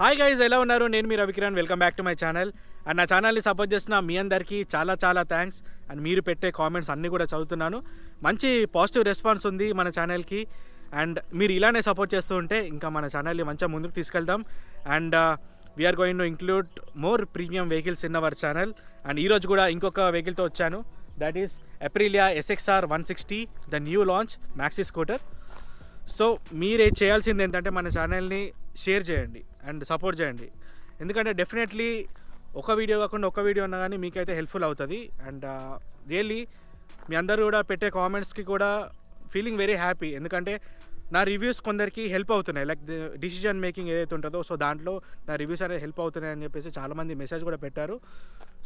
Hi guys, ఎలా ఉన్నారు? నేను మీ Ravikiran. Welcome back to my channel. And నా ఛానల్ని సపోర్ట్ చేస్తున్న మీ అందరికీ చాలా చాలా థ్యాంక్స్. అండ్ మీరు పెట్టే కామెంట్స్ అన్నీ కూడా చదువుతున్నాను. మంచి పాజిటివ్ రెస్పాన్స్ ఉంది మన ఛానల్కి. అండ్ మీరు ఇలానే సపోర్ట్ చేస్తూ ఉంటే ఇంకా మన ఛానల్ని మంచిగా ముందుకు తీసుకెళ్తాం. And we're going to include more premium vehicles in our channel. అండ్ ఈరోజు కూడా ఇంకొక వెహికల్తో వచ్చాను. That is Aprilia SXR 160, the new launch maxi scooter. So మీరే చేయాల్సింది ఏంటంటే మన ఛానల్ని షేర్ చేయండి అండ్ సపోర్ట్ చేయండి. ఎందుకంటే డెఫినెట్లీ ఒక వీడియో కాకుండా ఒక వీడియో అన్నా కానీ మీకైతే హెల్ప్ఫుల్ అవుతుంది. అండ్ రియల్లీ మీ అందరూ కూడా పెట్టే కామెంట్స్కి కూడా ఫీలింగ్ వెరీ హ్యాపీ. ఎందుకంటే నా రివ్యూస్ కొందరికి హెల్ప్ అవుతున్నాయి, లైక్ డిసిజన్ మేకింగ్ ఏదైతే ఉంటుందో సో దాంట్లో నా రివ్యూస్ అనేది హెల్ప్ అవుతున్నాయి అని చెప్పేసి చాలామంది మెసేజ్ కూడా పెట్టారు.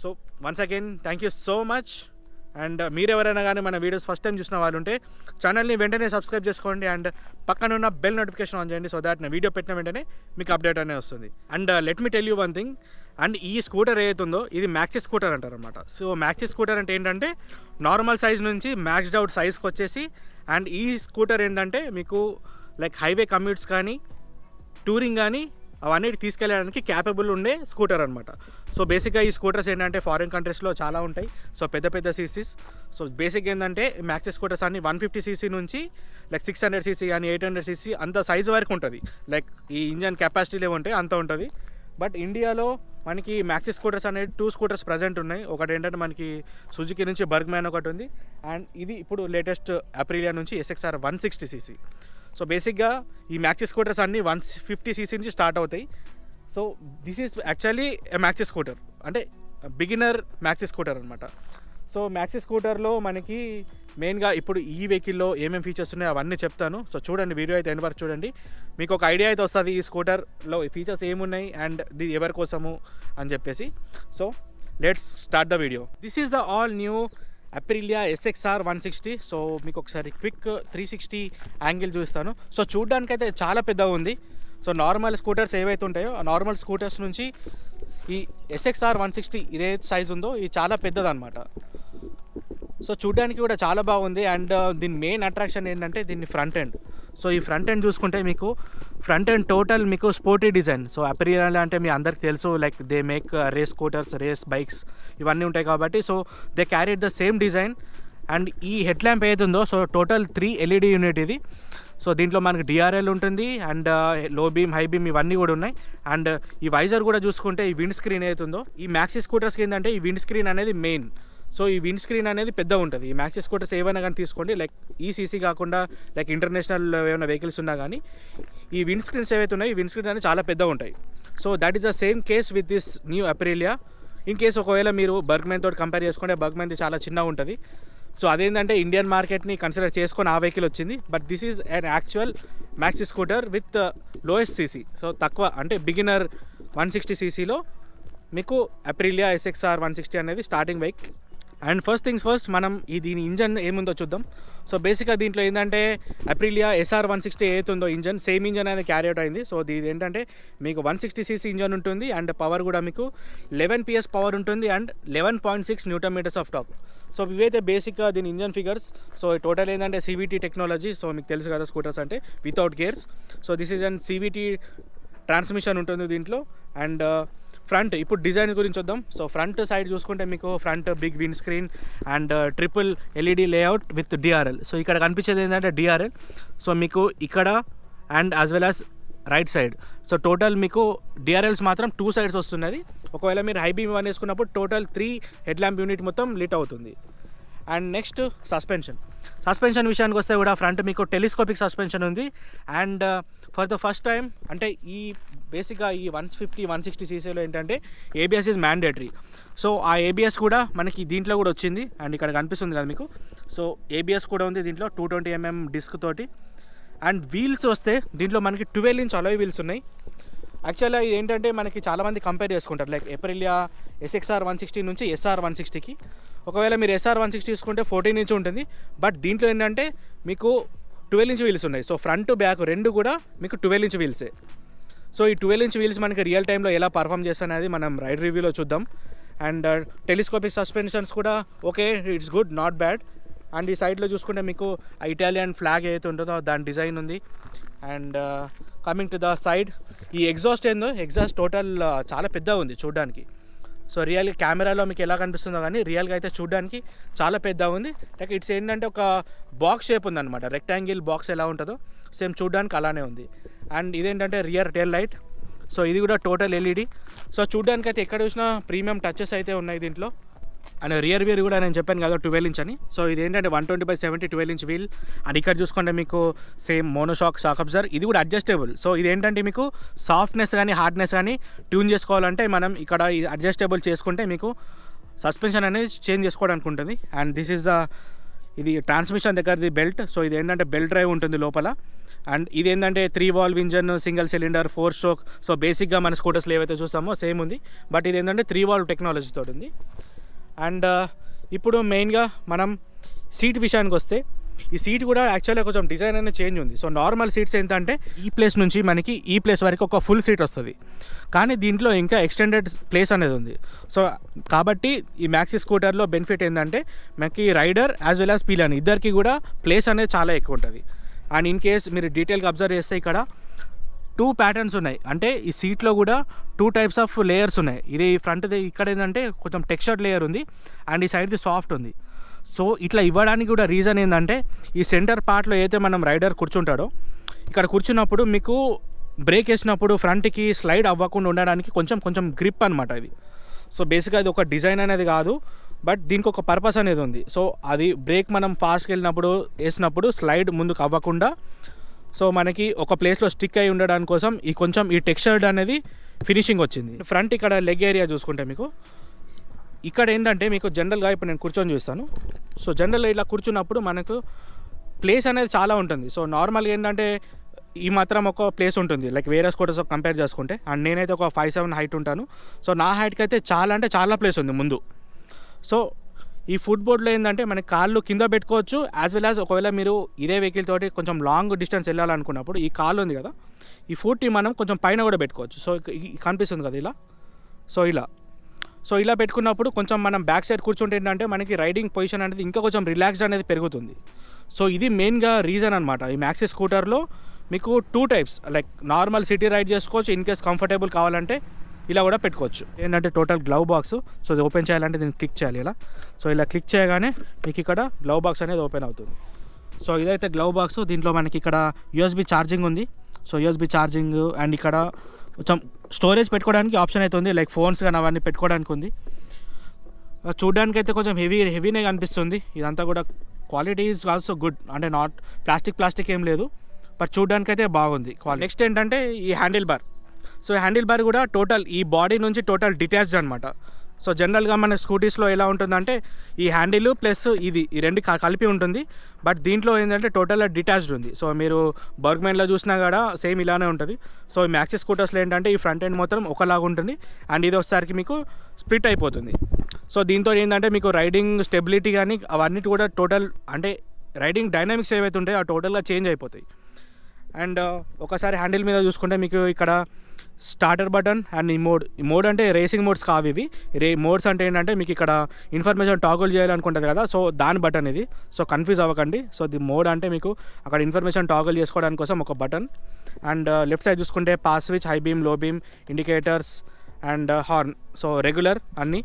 So once again thank you so much. And మీరెవరైనా కానీ మన వీడియోస్ ఫస్ట్ టైం చూసిన వాళ్ళు ఉంటే ఛానల్ని వెంటనే సబ్స్క్రైబ్ చేసుకోండి అండ్ పక్కన ఉన్న బెల్ నోటిఫికేషన్ ఆన్ చేయండి. సో దాట్ నా వీడియో పెట్టిన వెంటనే మీకు అప్డేట్ అనేది వస్తుంది. And let me tell you one thing. And ఈ స్కూటర్ ఏదైతే ఉందో ఇది మ్యాక్సీ స్కూటర్ అంటారు అనమాట. సో మ్యాక్సీ స్కూటర్ అంటే ఏంటంటే నార్మల్ సైజ్ నుంచి మ్యాక్స్డ్ అవుట్ సైజ్కి వచ్చేసి, అండ్ ఈ స్కూటర్ ఏంటంటే మీకు లైక్ హైవే కమ్యూట్స్ కానీ టూరింగ్ కానీ అవన్నీ తీసుకెళ్ళడానికి క్యాపబుల్ ఉండే స్కూటర్ అనమాట. సో బేసిక్గా ఈ స్కూటర్స్ ఏంటంటే ఫారిన్ కంట్రీస్లో చాలా ఉంటాయి. సో పెద్ద పెద్ద సీసీస్. సో బేసిక్ ఏంటంటే మ్యాక్సీ స్కూటర్స్ అన్ని 150cc నుంచి లైక్ 600cc కానీ 800cc అంత సైజు వరకు ఉంటుంది. లైక్ ఈ ఇంజన్ కెపాసిటీలో ఉంటాయి అంత ఉంటుంది. బట్ ఇండియాలో మనకి మ్యాక్సీ స్కూటర్స్ అనేది 2 స్కూటర్స్ ప్రజెంట్ ఉన్నాయి. ఒకటి ఏంటంటే మనకి సుజుకి నుంచి బర్గ్మ్యాన్ ఒకటి ఉంది, అండ్ ఇది ఇప్పుడు లేటెస్ట్ అప్రిలియా నుంచి SXR 160cc. సో బేసిక్గా ఈ మ్యాక్సీ స్కూటర్స్ అన్నీ 150cc నుంచి స్టార్ట్ అవుతాయి. So this is actually maxi scooter అంటే బిగినర్ మ్యాక్సీ స్కూటర్ అనమాట. సో మ్యాక్సీ స్కూటర్లో మనకి మెయిన్గా ఇప్పుడు ఈ వెహికల్లో ఏమేమి ఫీచర్స్ ఉన్నాయో అవన్నీ చెప్తాను. సో చూడండి, వీడియో అయితే ఎండ్ వరకు చూడండి, మీకు ఒక ఐడియా అయితే వస్తుంది ఈ స్కూటర్లో ఫీచర్స్ ఏమున్నాయి అండ్ ఇది ఎవరి కోసము అని చెప్పేసి. So let's start the video. This is the all new Aprilia SXR 160. So మీకు ఒకసారి క్విక్ 360 యాంగిల్ చూస్తాను. సో చూడడానికైతే చాలా పెద్దగా ఉంది. సో నార్మల్ స్కూటర్స్ ఏవైతే ఉంటాయో ఆ నార్మల్ స్కూటర్స్ నుంచి ఈ SXR 160 ఇదే సైజ్ ఉందో ఇది చాలా పెద్దదన్నమాట. సో చూడడానికి కూడా చాలా బాగుంది. అండ్ దీని మెయిన్ అట్రాక్షన్ ఏంటంటే దీన్ని ఫ్రంట్ ఎండ్. సో ఈ ఫ్రంట్ ఎండ్ చూసుకుంటే మీకు ఫ్రంట్ ఎండ్ టోటల్ మీకు స్పోర్టీ డిజైన్. సో అప్రిలియా అంటే మీ అందరికి తెలుసు, like they make race scooters, race bikes ఇవన్నీ ఉంటాయి కాబట్టి so they carried the same design. And ఈ హెడ్ ల్యాంప్ ఏది ఉందో సో టోటల్ 3 LED యూనిట్ ఇది. సో దీంట్లో మనకి DRL ఉంటుంది అండ్ లో బీమ్, హై బీమ్ ఇవన్నీ కూడా ఉన్నాయి. అండ్ ఈ వైజర్ కూడా చూసుకుంటే ఈ విండ్ స్క్రీన్ ఏది ఉందో ఈ మ్యాక్సీ స్కూటర్స్కి ఏంటంటే ఈ విండ్ స్క్రీన్ అనేది మెయిన్. సో ఈ విండ్ స్క్రీన్ అనేది పెద్ద ఉంటుంది. ఈ మ్యాక్సీ స్కూటర్స్ ఏవైనా కానీ తీసుకోండి, లైక్ ఈ సీసీ కాకుండా లైక్ ఇంటర్నేషనల్ ఏమైనా వెహికల్స్ ఉన్నా కానీ ఈ విండ్ స్క్రీన్స్ ఏవైతే ఉన్నాయో ఈ విండ్ స్క్రీన్ అనేది చాలా పెద్దగా ఉంటాయి. So that is the same case with this new Aprilia. In case ఒకవేళ మీరు బర్గ్మ్యాన్ తోటి కంపేర్ చేసుకుంటే బర్గ్మ్యాన్ది చాలా చిన్నగా ఉంటుంది. సో అదేంటంటే ఇండియన్ మార్కెట్ని కన్సిడర్ చేసుకొని ఆ వెహికల్ వచ్చింది. But this is an actual maxi scooter with lowest CC. So తక్కువ అంటే బిగినర్ 160cc మీకు అప్రిలియా SXR 160 అనేది starting bike. And first things first, మనం దీని ఇంజన్ ఏముందో చూద్దాం. సో బేసిక్గా దీంట్లో ఏంటంటే అప్రిలియా SR 160 ఏతుందో ఇంజన్ సేమ్ ఇంజన్ అనేది క్యారీ అవుట్ అయింది. సో ఇది ఏంటంటే మీకు 160cc ఇంజన్ ఉంటుంది అండ్ పవర్ కూడా మీకు 11 PS పవర్ ఉంటుంది and 11.6 Nm of torque. So ఇవైతే బేసిక్గా దీని ఇంజన్ ఫిగర్స్. సో టోటల్ ఏంటంటే CVT టెక్నాలజీ. సో మీకు తెలుసు కదా స్కూటర్స్ అంటే without gears. So this is and CVT transmission ఉంటుంది దీంట్లో. అండ్ ఫ్రంట్ ఇప్పుడు డిజైన్ గురించి వద్దాం. సో ఫ్రంట్ సైడ్ చూసుకుంటే మీకు front big wind screen and triple LED layout with DRL. So ఇక్కడ కనిపించేది ఏంటంటే DRL. సో మీకు ఇక్కడ and as well as right side. So total మీకు DRLs మాత్రం 2 సైడ్స్ వస్తున్నది. ఒకవేళ మీరు హై బీమ్ 1 వేసుకున్నప్పుడు టోటల్ 3 హెడ్ ల్యాంప్ యూనిట్ మొత్తం లిట్ అవుతుంది. అండ్ నెక్స్ట్ సస్పెన్షన్ విషయానికి వస్తే కూడా ఫ్రంట్ మీకు టెలిస్కోపిక్ సస్పెన్షన్ ఉంది. And for the first time అంటే ఈ బేసిక్గా ఈ 150-160cc ఏంటంటే ABS ఈజ్ మ్యాండేటరీ. సో ఆ ABS కూడా మనకి దీంట్లో కూడా వచ్చింది. అండ్ ఇక్కడ కనిపిస్తుంది కదా మీకు. సో ABS కూడా ఉంది దీంట్లో 220mm డిస్క్ తోటి. అండ్ వీల్స్ వస్తే దీంట్లో మనకి 12-inch అలాయ్ వీల్స్ ఉన్నాయి. యాక్చువల్గా ఇది ఏంటంటే మనకి చాలామంది కంపేర్ చేసుకుంటారు లైక్ అప్రిలియా SXR 160 నుంచి SR 160కి. ఒకవేళ మీరు SR 160 తీసుకుంటే 14-inch ఉంటుంది. బట్ దీంట్లో ఏంటంటే మీకు 12-inch వీల్స్ ఉన్నాయి. సో ఫ్రంట్ బ్యాక్ రెండు కూడా మీకు 12-inch వీల్సే. సో ఈ 12-inch వీల్స్ మనకి రియల్ టైంలో ఎలా పర్ఫామ్ చేస్తానేది మనం రైడ్ రివ్యూలో చూద్దాం. అండ్ టెలిస్కోపిక్ సస్పెన్షన్స్ కూడా okay, it's good, not bad. And ఈ సైడ్లో చూసుకుంటే మీకు ఇటాలియన్ ఫ్లాగ్ ఏదైతే ఉంటుందో దాని డిజైన్ ఉంది. And coming to the side, ఈ ఎగ్జాస్ట్ ఏందో, ఎగ్జాస్ట్ టోటల్ చాలా పెద్దగా ఉంది చూడడానికి. సో రియల్గా కెమెరాలో మీకు ఎలా కనిపిస్తుందో కానీ రియల్గా అయితే చూడడానికి చాలా పెద్దగా ఉంది. లైక్ ఇట్స్ ఏంటంటే ఒక బాక్స్ షేప్ ఉందన్నమాట, రెక్టాంగిల్ బాక్స్ ఎలా ఉంటుందో సేమ్ చూడడానికి అలానే ఉంది. అండ్ ఇదేంటంటే రియర్ టెయిల్ లైట్. సో ఇది కూడా టోటల్ ఎల్ఈడి. సో చూడడానికి అయితే ఎక్కడ చూసినా ప్రీమియం టచెస్ అయితే ఉన్నాయి దీంట్లో. అండ్ రియర్ వీల్ కూడా నేను చెప్పాను కదా 12 ఇంచ్ అని. సో ఇది ఏంటంటే 120/70 12 ఇంచ్ వీల్. అండ్ ఇక్కడ చూసుకుంటే మీకు సేమ్ మోనోషాక్ షాక్ అబ్జర్వర్, ఇది కూడా అడ్జస్టబుల్. సో ఇది ఏంటంటే మీకు సాఫ్ట్నెస్ కానీ హార్డ్నెస్ కానీ ట్యూన్ చేసుకోవాలంటే మనం ఇక్కడ అడ్జస్టబుల్ చేసుకుంటే మీకు సస్పెన్షన్ అనేది చేంజ్ చేసుకోవడానికి ఉంటుంది. అండ్ దిస్ ఈజ్ ఇది ట్రాన్స్మిషన్ దగ్గరది బెల్ట్. సో ఇది ఏంటంటే బెల్ట్ డ్రైవ్ ఉంటుంది లోపల. అండ్ ఇది ఏంటంటే 3 valve engine, single cylinder, 4 stroke. So బేసిక్గా మన స్కూటర్స్లో ఏవైతే చూస్తామో సేమ్ ఉంది, బట్ ఇది ఏంటంటే 3 వాల్వ్ టెక్నాలజీతో ఉంది. అండ్ ఇప్పుడు మెయిన్గా మనం సీట్ విషయానికి వస్తే, ఈ సీట్ కూడా యాక్చువల్గా కొంచెం డిజైన్ అనేది చేంజ్ ఉంది. సో నార్మల్ సీట్స్ ఏంటంటే ఈ ప్లేస్ నుంచి మనకి ఈ ప్లేస్ వరకు ఒక ఫుల్ సీట్ వస్తుంది, కానీ దీంట్లో ఇంకా ఎక్స్టెండెడ్ ప్లేస్ అనేది ఉంది. సో కాబట్టి ఈ మ్యాక్సీ స్కూటర్లో బెనిఫిట్ ఏంటంటే మనకి rider as well as pillion ఇద్దరికి కూడా ప్లేస్ అనేది చాలా ఎక్కువ ఉంటుంది. అండ్ ఇన్ కేస్ మీరు డీటెయిల్గా అబ్జర్వ్ చేస్తే ఇక్కడ 2 ప్యాటర్న్స్ ఉన్నాయి, అంటే ఈ సీట్లో కూడా 2 టైప్స్ ఆఫ్ లేయర్స్ ఉన్నాయి. ఇది ఫ్రంట్ది ఇక్కడ ఏంటంటే కొంచెం టెక్స్చర్డ్ లేయర్ ఉంది, అండ్ ఈ సైడ్ది సాఫ్ట్ ఉంది. సో ఇట్లా ఇవ్వడానికి కూడా రీజన్ ఏంటంటే ఈ సెంటర్ పార్ట్లో అయితే మనం రైడర్ కూర్చుంటాడో ఇక్కడ కూర్చున్నప్పుడు మీకు బ్రేక్ వేసినప్పుడు ఫ్రంట్కి స్లైడ్ అవ్వకుండా ఉండడానికి కొంచెం గ్రిప్ అనమాట ఇది. సో బేసిక్గా ఇది ఒక డిజైన్ అనేది కాదు, బట్ దీనికి ఒక పర్పస్ అనేది ఉంది. సో అది బ్రేక్ మనం ఫాస్ట్కి వెళ్ళినప్పుడు వేసినప్పుడు స్లైడ్ ముందుకు అవ్వకుండా సో మనకి ఒక ప్లేస్లో స్టిక్ అయి ఉండడానికి కోసం ఈ టెక్స్చర్డ్ అనేది ఫినిషింగ్ వచ్చింది. ఫ్రంట్ ఇక్కడ లెగ్ ఏరియా చూసుకుంటే మీకు ఇక్కడ ఏంటంటే మీకు జనరల్గా ఇప్పుడు నేను కూర్చొని చూస్తాను. సో జనరల్గా ఇలా కూర్చున్నప్పుడు మనకు ప్లేస్ అనేది చాలా ఉంటుంది. సో నార్మల్గా ఏంటంటే ఈ మాత్రం ఒక ప్లేస్ ఉంటుంది లైక్ వేరే స్కూటర్స్ కంపేర్ చేసుకుంటే. అండ్ నేనైతే ఒక 5'7" హైట్ ఉంటాను. సో నా హైట్కి అయితే చాలా ప్లేస్ ఉంది ముందు. సో ఈ ఫుట్ బోర్డ్లో ఏంటంటే మనకి కాళ్ళు కింద పెట్టుకోవచ్చు, యాజ్ వెల్ యాజ్ ఒకవేళ మీరు ఇదే వెహికల్ తోటి కొంచెం లాంగ్ డిస్టెన్స్ వెళ్ళాలనుకున్నప్పుడు ఈ కాళ్ళు ఉంది కదా, ఈ ఫుట్ని మనం కొంచెం పైన కూడా పెట్టుకోవచ్చు. సో కనిపిస్తుంది కదా ఇలా. సో ఇలా పెట్టుకున్నప్పుడు కొంచెం మనం బ్యాక్ సైడ్ కూర్చుంటే ఏంటంటే మనకి రైడింగ్ పొజిషన్ అనేది ఇంకా కొంచెం రిలాక్స్డ్ అనేది పెరుగుతుంది. సో ఇది మెయిన్గా రీజన్ అనమాట. ఈ మ్యాక్సీ స్కూటర్లో మీకు 2 types, like normal city ride చేసుకోవచ్చు, ఇన్ కేస్ కంఫర్టబుల్ కావాలంటే ఇలా కూడా పెట్టుకోవచ్చు. ఏంటంటే టోటల్ గ్లవ్ బాక్స్. సో ఇది ఓపెన్ చేయాలంటే దీన్ని క్లిక్ చేయాలి ఇలా. సో ఇలా క్లిక్ చేయగానే మీకు ఇక్కడ గ్లవ్ బాక్స్ అనేది ఓపెన్ అవుతుంది. సో ఇదైతే గ్లవ్ బాక్స్. దీంట్లో మనకి ఇక్కడ యూఎస్బి ఛార్జింగ్ ఉంది. సో యూఎస్బి ఛార్జింగ్ అండ్ ఇక్కడ కొంచెం స్టోరేజ్ పెట్టుకోవడానికి ఆప్షన్ అయితే ఉంది, లైక్ ఫోన్స్ కానీ అవన్నీ పెట్టుకోవడానికి ఉంది. చూడడానికి అయితే కొంచెం హెవీనే కనిపిస్తుంది. ఇదంతా కూడా క్వాలిటీ ఈజ్ ఆల్సో గుడ్, అంటే నాట్ ప్లాస్టిక్ ఏం లేదు, బట్ చూడడానికి అయితే బాగుంది క్వాలిటీ. నెక్స్ట్ ఏంటంటే ఈ handle bar. So handle bar కూడా టోటల్ ఈ బాడీ నుంచి టోటల్ డిటాచ్డ్ అనమాట. సో జనరల్గా మన స్కూటీస్లో ఎలా ఉంటుందంటే ఈ హ్యాండిల్ ప్లస్ ఈ రెండు కలిపి ఉంటుంది, బట్ దీంట్లో ఏంటంటే టోటల్ డిటాచ్డ్ ఉంది. సో మీరు బర్గ్మెన్లో చూసినా కూడా సేమ్ ఇలానే ఉంటుంది. సో ఈ మ్యాక్సీ స్కూటర్స్లో ఏంటంటే ఈ ఫ్రంట్ ఎండ్ మొత్తం ఒకలాగా ఉంటుంది, అండ్ ఇది ఒకసారికి మీకు స్ప్లిట్ అయిపోతుంది. సో దీంతో ఏంటంటే మీకు రైడింగ్ స్టెబిలిటీ కానీ అవన్నీ కూడా టోటల్ అంటే రైడింగ్ డైనామిక్స్ ఏవైతే ఉంటాయో ఆ టోటల్గా చేంజ్ అయిపోతాయి. అండ్ ఒకసారి హ్యాండిల్ మీద చూసుకుంటే మీకు ఇక్కడ స్టార్టర్ బటన్ అండ్ ఈ మోడ్ అంటే రేసింగ్ మోడ్స్ కావు ఇవి. మోడ్స్ అంటే ఏంటంటే మీకు ఇక్కడ ఇన్ఫర్మేషన్ టాగుల్ చేయాలనుకుంటుంది కదా, సో దాని బటన్ ఇది. సో కన్ఫ్యూజ్ అవ్వకండి. సో ది మోడ్ అంటే మీకు అక్కడ ఇన్ఫర్మేషన్ టాగుల్ చేసుకోవడానికి కోసం ఒక బటన్. అండ్ లెఫ్ట్ సైడ్ చూసుకుంటే పాస్ స్విచ్, హై బీమ్, లో beam, indicators and horn. So regular అన్నీ.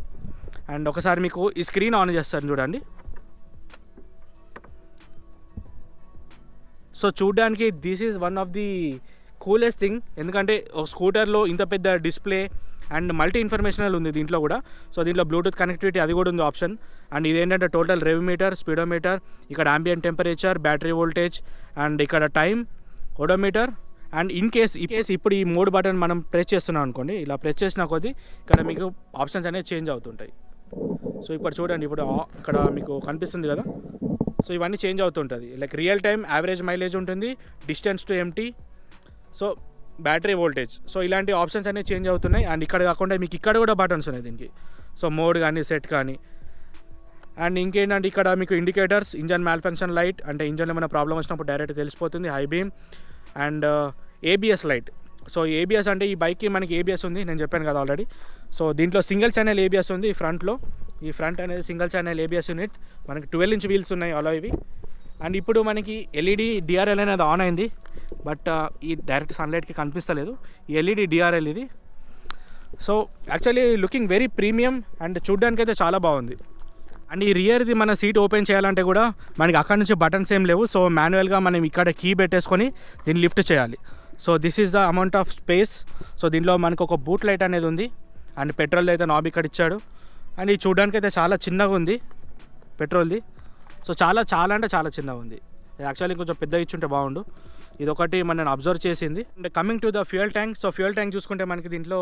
అండ్ ఒకసారి మీకు ఈ స్క్రీన్ ఆన్ చేస్తాను చూడండి. సో చూడడానికి this is one of the coolest thing, ఎందుకంటే ఒక స్కూటర్లో ఇంత పెద్ద డిస్ప్లే అండ్ మల్టీ ఇన్ఫర్మేషనల్ ఉంది దీంట్లో కూడా. సో దీంట్లో బ్లూటూత్ కనెక్టివిటీ అది కూడా ఉంది ఆప్షన్. అండ్ ఇదేంటంటే టోటల్ రెవ్ మీటర్, స్పీడోమీటర్, ఇక్కడ ambient temperature, battery voltage and ఇక్కడ time, odometer. And in case ఇప్పుడు ఈ మోడ్ బటన్ మనం ప్రెస్ చేస్తున్నాం అనుకోండి, ఇలా ప్రెస్ చేసిన కొద్దీ ఇక్కడ మీకు ఆప్షన్స్ అనేవి చేంజ్ అవుతుంటాయి. సో ఇప్పుడు చూడండి, ఇప్పుడు ఇక్కడ మీకు కనిపిస్తుంది కదా. సో ఇవన్నీ చేంజ్ అవుతుంటుంది, like real time, average mileage ఉంటుంది, distance to empty, so battery voltage. So ఇలాంటి ఆప్షన్స్ అనేవి చేంజ్ అవుతున్నాయి. అండ్ ఇక్కడ కాకుండా మీకు ఇక్కడ కూడా బటన్స్ ఉన్నాయి దీనికి. సో మోడ్ కానీ సెట్ కానీ. అండ్ ఇంకేంటంటే ఇక్కడ మీకు indicators, engine malfunction light, అంటే ఇంజన్లో ఏమైనా ప్రాబ్లం వచ్చినప్పుడు డైరెక్ట్ తెలిసిపోతుంది, high beam and ABS light. So ABS అంటే ఈ బైక్కి మనకి ఏబిఎస్ ఉంది, నేను చెప్పాను కదా ఆల్రెడీ. సో దీంట్లో సింగిల్ ఛానల్ ఏబిఎస్ ఉంది ఫ్రంట్లో. ఈ ఫ్రంట్ అనేది సింగిల్ ఛానల్ ఏబిఎస్ యూనిట్. మనకి 12 ఇంచ్ వీల్స్ ఉన్నాయి అలా ఇవి. అండ్ ఇప్పుడు మనకి ఎల్ఈడి డిఆర్ఎల్ అనేది ఆన్ అయింది, బట్ ఈ డైరెక్ట్ సన్లైట్కి కనిపిస్తలేదు. ఈ ఎల్ఈడి డిఆర్ఎల్ ఇది. So actually looking very premium and చూడ్డానికి అయితే చాలా బాగుంది. అండ్ ఈ రియర్ది మన సీట్ ఓపెన్ చేయాలంటే కూడా మనకి అక్కడ నుంచి బటన్స్ ఏం లేవు. సో మాన్యువల్గా మనం ఇక్కడ కీ పెట్టేసుకొని దీన్ని లిఫ్ట్ చేయాలి. So this is the amount of space. So దీనిలో మనకు ఒక బూట్ లైట్ అనేది ఉంది అండ్ పెట్రోల్ అయితే నాబ్ ఇక్కడ ఇచ్చాడు. అండ్ ఇది చూడడానికి అయితే చాలా చిన్నగా ఉంది పెట్రోల్ది. సో చాలా అంటే చాలా చిన్నగా ఉంది. యాక్చువల్లీ కొంచెం పెద్దగా ఇచ్చుంటే బాగుండు. ఇది ఒకటి మనం అబ్జర్వ్ చేసింది. And coming to the fuel tank. So fuel tank చూసుకుంటే మనకి దీంట్లో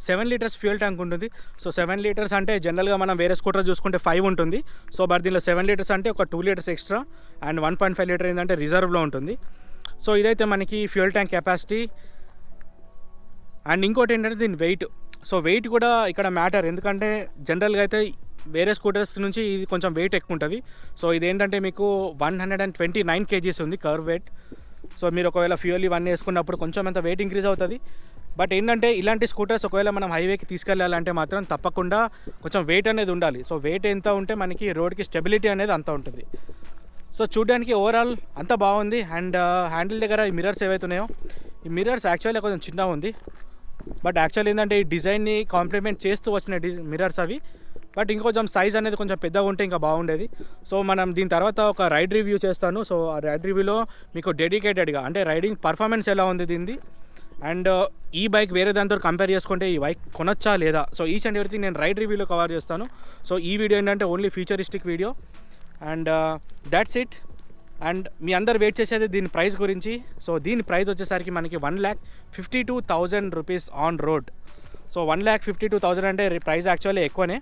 7 లీటర్స్ ఫ్యూయల్ ట్యాంక్ ఉంటుంది. సో 7 లీటర్స్ అంటే జనరల్గా మనం వేరే స్కూటర్ చూసుకుంటే 5 ఉంటుంది. సో బట్ దీనిలో 7 లీటర్స్ అంటే ఒక 2 లీటర్స్ ఎక్స్ట్రా అండ్ 1.5 లీటర్ ఏంటంటే రిజర్వ్లో ఉంటుంది. సో ఇదైతే మనకి ఫ్యూయల్ ట్యాంక్ కెపాసిటీ. అండ్ ఇంకోటి ఏంటంటే దీని వెయిట్. సో వెయిట్ కూడా ఇక్కడ మ్యాటర్, ఎందుకంటే జనరల్గా అయితే వేరే స్కూటర్స్ నుంచి ఇది కొంచెం వెయిట్ ఎక్కువ ఉంటుంది. సో ఇదేంటంటే మీకు 129 kgs ఉంది కర్వ్ వెయిట్. సో మీరు ఒకవేళ ఫ్యూయల్ ఇవన్నీ వేసుకున్నప్పుడు కొంచెం అంత వెయిట్ ఇంక్రీజ్ అవుతుంది. బట్ ఏంటంటే ఇలాంటి స్కూటర్స్ ఒకవేళ మనం హైవేకి తీసుకెళ్ళాలంటే మాత్రం తప్పకుండా కొంచెం వెయిట్ అనేది ఉండాలి. సో వెయిట్ ఎంత ఉంటే మనకి రోడ్కి స్టెబిలిటీ అనేది అంత ఉంటుంది. సో చూడడానికి ఓవరాల్ అంతా బాగుంది. అండ్ హ్యాండిల్ దగ్గర ఈ మిర్రర్స్ ఏవైతే ఉన్నాయో, ఈ మిర్రర్స్ యాక్చువల్లీ కొంచెం చిన్నగా ఉంది. బట్ యాక్చువల్లీ ఏంటంటే ఈ డిజైన్ని కాంప్లిమెంట్ చేస్తూ వచ్చిన మిర్రర్స్ అవి. బట్ ఇంకొంచెం సైజ్ అనేది కొంచెం పెద్దగా ఉంటే ఇంకా బాగుండేది. సో మనం దీని తర్వాత ఒక రైడ్ రివ్యూ చేస్తాను. సో ఆ రైడ్ రివ్యూలో మీకు డెడికేటెడ్గా అంటే రైడింగ్ పర్ఫార్మెన్స్ ఎలా ఉంది దీనిది, అండ్ ఈ బైక్ వేరే దాంతో కంపేర్ చేసుకుంటే ఈ బైక్ కొనొచ్చా లేదా, సో ఈచ్ అండ్ ఎవ్రీథింగ్ నేను రైడ్ రివ్యూలో కవర్ చేస్తాను. సో ఈ వీడియో ఏంటంటే only futuristic video. And that's it. And మీ అందరు వెయిట్ చేసేది దీని ప్రైస్ గురించి. సో దీని ప్రైస్ వచ్చేసరికి మనకి 1,52,000 రూపీస్ ఆన్ రోడ్. సో 1,52,000 అంటే ప్రైస్ యాక్చువల్లీ ఎక్కువనే.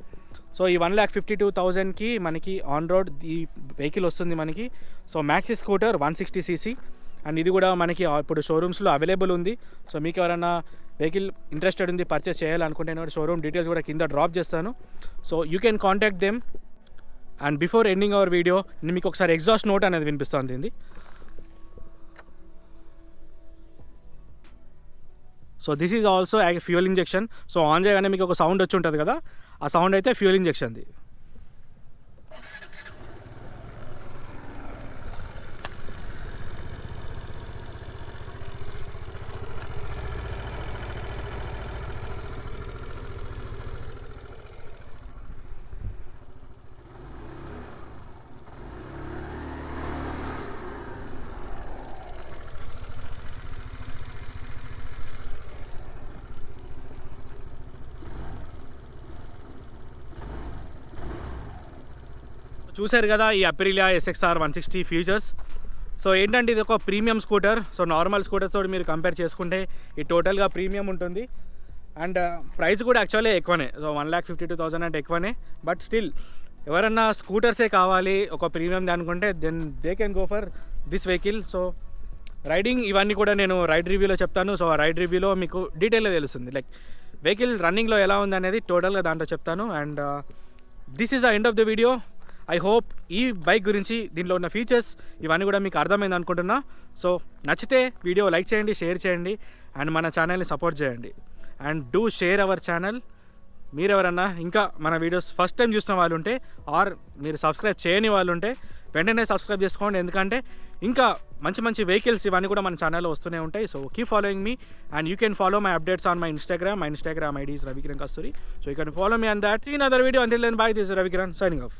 సో ఈ 1,52,000కి మనకి ఆన్ రోడ్ ఈ వెహికల్ వస్తుంది మనకి. So maxi scooter 160cc. And ఇది కూడా మనకి ఇప్పుడు షోరూమ్స్లో అవైలబుల్ ఉంది. సో మీకు ఎవరైనా వెహికల్ ఇంట్రెస్టెడ్ ఉంది పర్చేస్ చేయాలనుకుంటే నేను షోరూమ్ డీటెయిల్స్ కూడా కింద డ్రాప్ చేస్తాను. So you can contact them. And before ending hour video నేను మీకు ఒకసారి ఎగ్జాస్ట్ నోట్ అనేది వినిపిస్తాను దీన్ని. So this is also fuel injection. So on చేయగానే మీకు ఒక సౌండ్ వచ్చి ఉంటుంది కదా, ఆ సౌండ్ అయితే ఫ్యూయల్ ఇంజెక్షన్ది. చూశారు కదా ఈ అప్రిలియా SXR 160 ఫీచర్స్. సో ఏంటంటే ఇది ఒక premium scooter. So normal scooters తోటి మీరు కంపేర్ చేసుకుంటే ఇది టోటల్గా ప్రీమియం ఉంటుంది. అండ్ ప్రైస్ కూడా యాక్చువల్లీ ఎక్కువనే. సో 1,52,000 అంటే ఎక్కువనే. బట్ స్టిల్ ఎవరన్నా స్కూటర్సే కావాలి ఒక ప్రీమియం అనుకుంటే then they can go for this vehicle. So riding ఇవన్నీ కూడా నేను రైడ్ రివ్యూలో చెప్తాను. సో ఆ రైడ్ రివ్యూలో మీకు డీటెయిల్గా తెలుస్తుంది, లైక్ వెహికల్ రన్నింగ్లో ఎలా ఉంది అనేది టోటల్గా దాంట్లో చెప్తాను. And this is the end of the video. I hope ఈ బైక్ గురించి దీనిలో ఉన్న ఫీచర్స్ ఇవన్నీ కూడా మీకు అర్థమైంది అనుకుంటున్నా. సో నచ్చితే వీడియో లైక్ చేయండి, షేర్ చేయండి అండ్ మన ఛానల్ని సపోర్ట్ చేయండి. And do share our channel. మీరెవరన్నా ఇంకా మన వీడియోస్ ఫస్ట్ టైం చూసిన వాళ్ళు ఉంటే ఆర్ మీరు సబ్స్క్రైబ్ చేయని వాళ్ళు ఉంటే వెంటనే సబ్స్క్రైబ్ చేసుకోండి, ఎందుకంటే ఇంకా మంచి మంచి వెహికల్స్ ఇవన్నీ కూడా మన ఛానల్లో వస్తూనే ఉంటాయి. So keep following me and you can follow my updates on my Instagram. My Instagram ID is Ravikiran Kasturi. So you can follow me on that. See another video. Until then, bye. This is Ravikiran signing off.